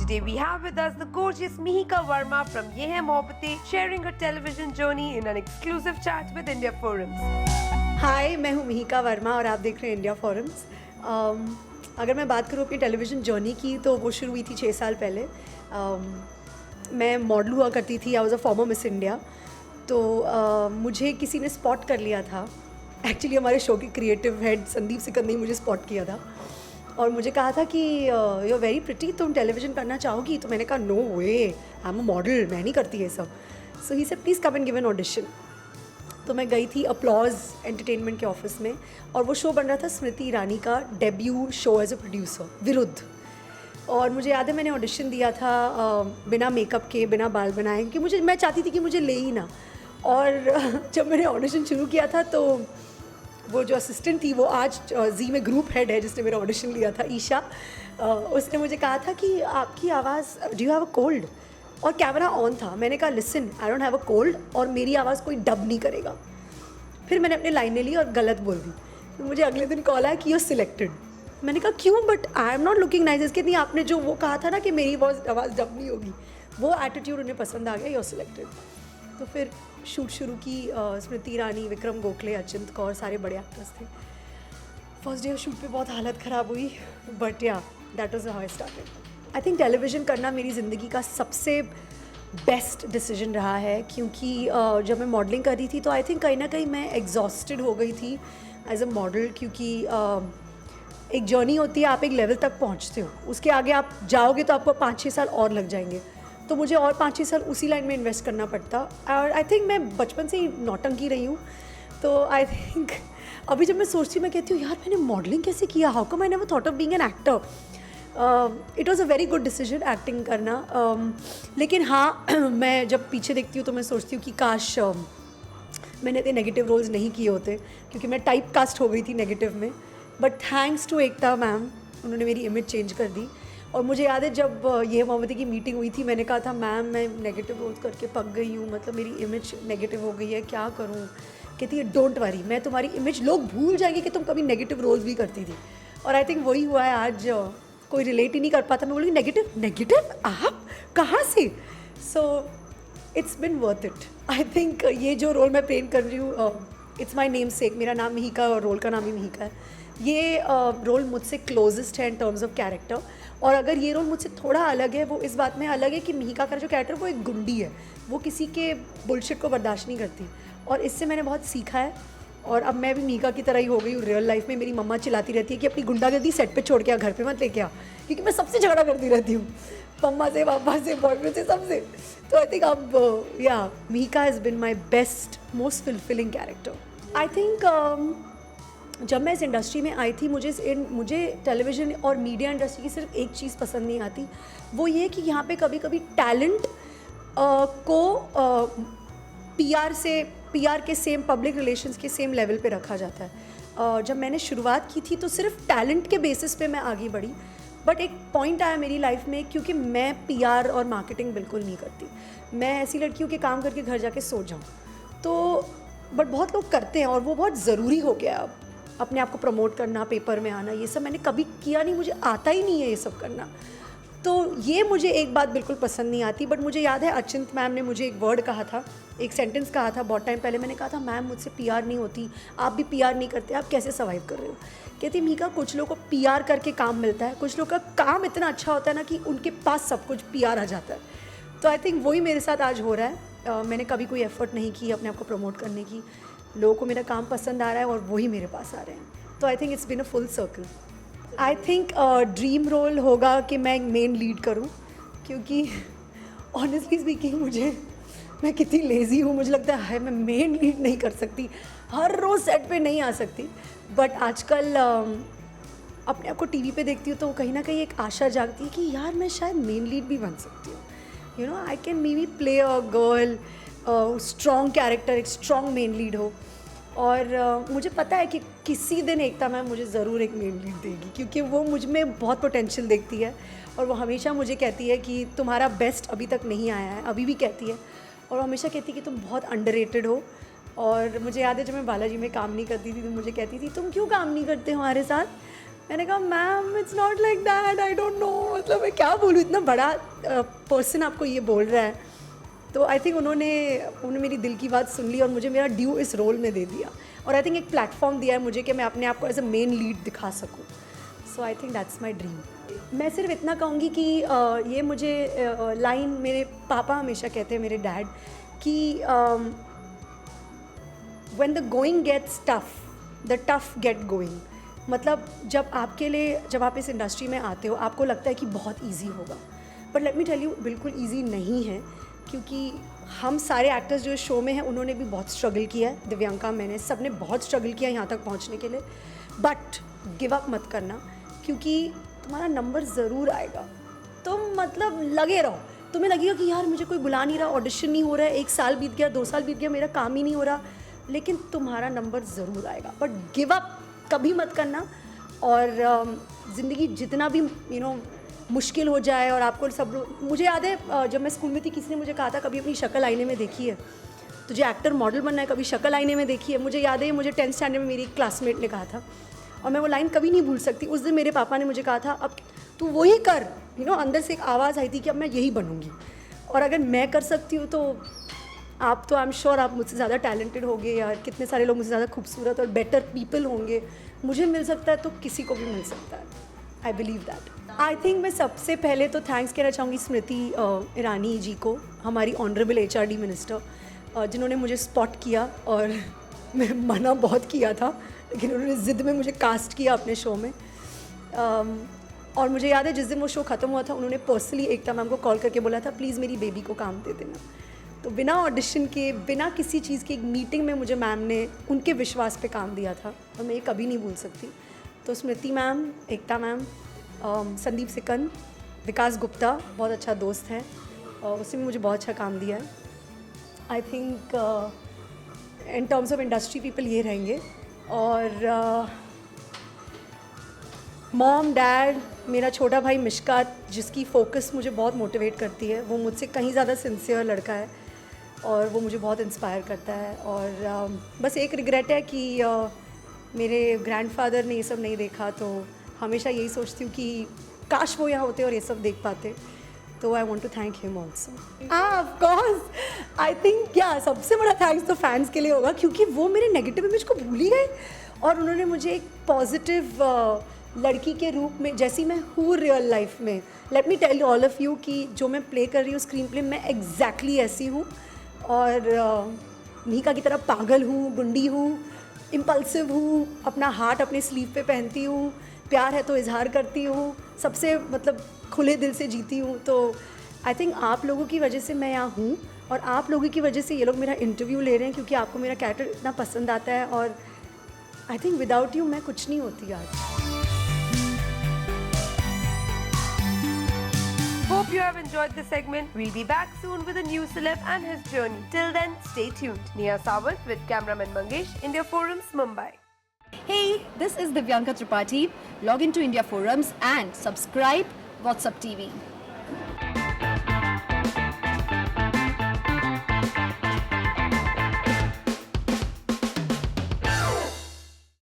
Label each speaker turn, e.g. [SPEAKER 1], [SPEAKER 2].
[SPEAKER 1] Today we have with us the gorgeous Mihika Verma from Ye Hai Mohabbatein, sharing her television journey in an exclusive chat with India Forums.
[SPEAKER 2] हाय, मैं हूँ मिहिका वर्मा और आप देख रहे हैं India forums. अगर मैं बात करूँ अपनी टेलीविज़न जर्नी की तो वो शुरू हुई थी 6 साल पहले। मैं मॉडल हुआ करती थी, I was a former miss India. तो मुझे किसी ने स्पॉट कर लिया था। एक्चुअली हमारे शो के क्रिएटिव हेड संदीप सिकंद ने मुझे स्पॉट किया था और मुझे कहा था कि यू आर वेरी प्रिटी, तुम टेलीविज़न करना चाहोगी? तो मैंने कहा no way, I am a model, मैं नहीं करती ये सब। So he said please come and give an audition. तो मैं गई थी अपलॉज एंटरटेनमेंट के ऑफिस में और वो शो बन रहा था स्मृति ईरानी का debut show as a producer, विरुद्ध। और मुझे याद है मैंने ऑडिशन दिया था बिना मेकअप के, बिना बाल बनाए, क्योंकि मैं चाहती थी कि मुझे ले ही ना। और जब मैंने ऑडिशन शुरू किया था तो वो जो असिस्टेंट थी वो आज जी में ग्रुप हेड है जिसने मेरा ऑडिशन लिया था, ईशा, उसने मुझे कहा था कि आपकी आवाज़, do you have a cold? और कैमरा ऑन था। मैंने कहा listen, I don't have a cold और मेरी आवाज़ कोई डब नहीं करेगा। फिर मैंने अपनी लाइनें ली और गलत बोल दी। फिर मुझे अगले दिन कॉल आया कि यू सिलेक्टेड। मैंने कहा क्यों? But I am not looking nice. इसके नहीं, आपने जो वो कहा था ना कि मेरी आवाज़ डब नहीं होगी, वो एटीट्यूड उन्हें पसंद आ गया, यू सिलेक्टेड। तो फिर शूट शुरू की। स्मृति ईरानी, विक्रम गोखले, अचिंत कौर, सारे बड़े एक्टर्स थे। फर्स्ट डे शूट पे बहुत हालत ख़राब हुई, बट या that was how I started. I think television करना मेरी ज़िंदगी का सबसे बेस्ट डिसीजन रहा है, क्योंकि जब मैं मॉडलिंग कर रही थी तो आई थिंक कहीं ना कहीं मैं एग्जॉस्टेड हो गई थी एज अ मॉडल। क्योंकि एक जर्नी होती है, आप एक लेवल तक पहुंचते हो, उसके आगे आप जाओगे तो आपको 5-6 साल और लग जाएंगे। तो मुझे और 5-6 साल उसी लाइन में इन्वेस्ट करना पड़ता। और आई थिंक मैं बचपन से ही नौटंकी रही हूँ। तो आई थिंक अभी जब मैं सोचती हूँ, मैं कहती हूँ यार मैंने मॉडलिंग कैसे किया, how come I never thought of being an actor. It was a very good decision acting करना। लेकिन हाँ, मैं जब पीछे देखती हूँ तो मैं सोचती हूँ कि काश मैंने इतने नेगेटिव रोल्स नहीं किए होते, क्योंकि मैं टाइप कास्ट हो गई थी नेगेटिव में। But thanks to Ekta ma'am, उन्होंने मेरी इमेज चेंज कर दी। और मुझे याद है जब ये मोहब्बतें की मीटिंग हुई थी, मैंने कहा था मैम मैं नेगेटिव रोल्स करके पक गई हूँ, मतलब मेरी इमेज नेगेटिव हो गई है, क्या करूँ? कहती है डोंट वरी, मैं तुम्हारी इमेज, लोग भूल जाएंगे कि तुम कभी नेगेटिव रोल्स भी करती थी। और आई थिंक वही हुआ है। आज कोई रिलेट ही नहीं कर पाता। मैं बोली नेगेटिव नेगेटिव, आप कहाँ से? So it's been worth it. I think ये जो रोल मैं प्ले कर रही हूँ, इट्स माई नेम सेक, मेरा नाम मिहिका और रोल का नाम ही मिहिका है। ये रोल मुझसे क्लोजेस्ट है इन टर्म्स ऑफ कैरेक्टर। और अगर ये रोल मुझसे थोड़ा अलग है, वो इस बात में अलग है कि मिहिका का जो कैरेक्टर वो एक गुंडी है, वो किसी के बुलशिट को बर्दाश्त नहीं करती। और इससे मैंने बहुत सीखा है। और अब मैं भी मिहिका की तरह ही हो गई हूँ रियल लाइफ में। मेरी मम्मा चिल्लाती रहती है कि अपनी गुंडागर्दी सेट पे छोड़ के आ, घर पे मत लेके आ, क्योंकि मैं सबसे झगड़ा करती रहती हूँ, मम्मा से, पापा से, बॉयफ्रेंड से, सबसे। तो आई थिंक अब या Mihika has been my best, most fulfilling character. I think जब मैं इस इंडस्ट्री में आई थी, मुझे टेलीविज़न और मीडिया इंडस्ट्री की सिर्फ एक चीज़ पसंद नहीं आती, वो ये कि यहाँ पे कभी कभी टैलेंट को पीआर के सेम, पब्लिक रिलेशंस के सेम लेवल पे रखा जाता है। जब मैंने शुरुआत की थी तो सिर्फ टैलेंट के बेसिस पे मैं आगे बढ़ी। बट एक पॉइंट आया मेरी लाइफ में, क्योंकि मैं पीआर और मार्केटिंग बिल्कुल नहीं करती। मैं ऐसी लड़की हूँ कि काम करके घर जाके सो जाऊँ। तो बट बहुत लोग करते हैं और वो बहुत ज़रूरी हो गया अब, अपने आप को प्रमोट करना, पेपर में आना, ये सब मैंने कभी किया नहीं, मुझे आता ही नहीं है ये सब करना। तो ये मुझे एक बात बिल्कुल पसंद नहीं आती। बट मुझे याद है अचिंत मैम ने मुझे एक वर्ड कहा था, एक सेंटेंस कहा था बहुत टाइम पहले। मैंने कहा था मैम मुझसे पीआर नहीं होती, आप भी पीआर नहीं करते, आप कैसे सर्वाइव कर रहे हो? कहती मिहिका कुछ लोगों को पीआर करके काम मिलता है, कुछ लोग का काम इतना अच्छा होता है ना कि उनके पास सब कुछ पीआर आ जाता है। तो आई थिंक वही मेरे साथ आज हो रहा है। मैंने कभी कोई एफर्ट नहीं की अपने आप को प्रमोट करने की, लोगों को मेरा काम पसंद आ रहा है और वही मेरे पास आ रहे हैं। तो I think it's been a full circle. I think dream role होगा कि मैं मेन लीड करूं, क्योंकि ऑनेस्टली स्पीकिंग मैं कितनी लेज़ी हूँ। मुझे लगता है मैं मेन लीड नहीं कर सकती, हर रोज़ सेट पे नहीं आ सकती। बट आजकल अपने आप को टीवी पे देखती हूँ तो कहीं ना कहीं एक आशा जागती है कि यार मैं शायद मेन लीड भी बन सकती हूँ। You know, I can may be play a girl strong character, एक स्ट्रॉन्ग मेन लीड हो। और मुझे पता है कि किसी दिन एकता मैम मुझे ज़रूर एक मेन लीड देगी, क्योंकि वो मुझ में बहुत पोटेंशियल देखती है। और वो हमेशा मुझे कहती है कि तुम्हारा बेस्ट अभी तक नहीं आया है, अभी भी कहती है। और हमेशा कहती है कि तुम बहुत अंडररेटेड हो। और मुझे याद है जब मैं बालाजी में काम नहीं करती थी तो मुझे कहती थी तुम क्यों काम नहीं करते हो हमारे साथ? मैंने कहा ma'am it's not like that, I don't know, मतलब मैं क्या बोलूँ, इतना बड़ा पर्सन आपको ये बोल रहा है। तो आई थिंक उन्होंने मेरी दिल की बात सुन ली और मुझे मेरा ड्यू इस रोल में दे दिया, और आई थिंक एक प्लेटफॉर्म दिया है मुझे कि मैं अपने आप को एज अ मेन लीड दिखा सकूँ। So I think that's my dream. मैं सिर्फ इतना कहूँगी कि ये मुझे लाइन मेरे पापा हमेशा कहते हैं, मेरे डैड, कि when the going gets tough the tough get going. मतलब जब आप इस इंडस्ट्री में आते हो आपको लगता है कि बहुत ईजी होगा, but let me tell you बिल्कुल ईजी नहीं है, क्योंकि हम सारे एक्टर्स जो इस शो में हैं उन्होंने भी बहुत स्ट्रगल किया है। दिव्यांका, मैंने, सब ने बहुत स्ट्रगल किया यहाँ तक पहुँचने के लिए। बट गिव अप मत करना, क्योंकि तुम्हारा नंबर ज़रूर आएगा। तुम मतलब लगे रहो, तुम्हें लगेगा कि यार मुझे कोई बुला नहीं रहा, ऑडिशन नहीं हो रहा है, 1 साल बीत गया, 2 साल बीत गया, मेरा काम ही नहीं हो रहा, लेकिन तुम्हारा नंबर ज़रूर आएगा। बट गिव अप कभी मत करना। और ज़िंदगी जितना भी मुश्किल हो जाए, और आपको मुझे याद है जब मैं स्कूल में थी किसी ने मुझे कहा था कभी अपनी शक्ल आईने में देखी है, तुझे एक्टर मॉडल बनना है, कभी शक्ल आईने में देखी है। मुझे याद है मुझे 10th स्टैंडर्ड में मेरी एक क्लासमेट ने कहा था, और मैं वो लाइन कभी नहीं भूल सकती। उस दिन मेरे पापा ने मुझे कहा था अब तू वही कर, अंदर से एक आवाज़ आई थी कि अब मैं यही बनूंगी, और अगर मैं कर सकती हूँ तो आप तो आई एम श्योर आप मुझसे ज़्यादा टैलेंटेड होंगे, या कितने सारे लोग मुझसे ज़्यादा खूबसूरत और बेटर पीपल होंगे। मुझे मिल सकता है तो किसी को भी मिल सकता है। I believe that. I think मैं सबसे पहले तो थैंक्स कहना चाहूँगी स्मृति ईरानी जी को, हमारी ऑनरेबल HRD मिनिस्टर, जिन्होंने मुझे स्पॉट किया, और मैं मना बहुत किया था लेकिन उन्होंने ज़िद में मुझे कास्ट किया अपने शो में। और मुझे याद है जिस दिन वो शो ख़त्म हुआ था उन्होंने पर्सनली एकता मैम को कॉल करके बोला था प्लीज़ मेरी बेबी को काम दे देना। तो बिना ऑडिशन के, बिना किसी चीज़ की, एक मीटिंग में मुझे मैम ने उनके विश्वास पे काम दिया था, और मैं ये कभी नहीं भूल सकती। तो स्मृति मैम, एकता मैम, संदीप सिकंद, विकास गुप्ता बहुत अच्छा दोस्त है, उसने भी मुझे बहुत अच्छा काम दिया है। I think in terms of industry people ये रहेंगे। और मॉम, डैड, मेरा छोटा भाई मिशकात, जिसकी फ़ोकस मुझे बहुत मोटिवेट करती है, वो मुझसे कहीं ज़्यादा सिंसियर लड़का है और वो मुझे बहुत इंस्पायर करता है। और बस एक रिग्रेट है कि मेरे ग्रैंडफादर ने ये सब नहीं देखा, तो हमेशा यही सोचती हूँ कि काश वो यहाँ होते और ये सब देख पाते। तो I want to thank him also. Of course I think सबसे बड़ा थैंक्स तो फैंस के लिए होगा, क्योंकि वो मेरे नेगेटिव इमेज को भूल ही गए और उन्होंने मुझे एक पॉजिटिव लड़की के रूप में, जैसी मैं हूँ रियल लाइफ में, let me tell all of you कि जो मैं प्ले कर रही हूँ स्क्रीन प्ले, मैं एग्जैक्टली ऐसी हूँ। और मीका की तरह पागल हूँ, गुंडी हूँ, इम्पल्सिव हूँ, अपना हार्ट अपने स्लीव पे पहनती हूँ, प्यार है तो इजहार करती हूँ, सबसे मतलब खुले दिल से जीती हूँ। तो आई थिंक आप लोगों की वजह से मैं यहाँ हूँ, और आप लोगों की वजह से ये लोग मेरा इंटरव्यू ले रहे हैं, क्योंकि आपको मेरा कैरेक्टर इतना पसंद आता है। और आई थिंक विदाउट यू मैं कुछ नहीं होती आज।
[SPEAKER 1] Hope you have enjoyed this segment. We'll be back soon with a new celeb and his journey. Till then, stay tuned. Nia Sawant with cameraman Mangesh, India Forums, Mumbai.
[SPEAKER 3] Hey, this is Divyanka Tripathi. Log into India Forums and subscribe WhatsApp TV.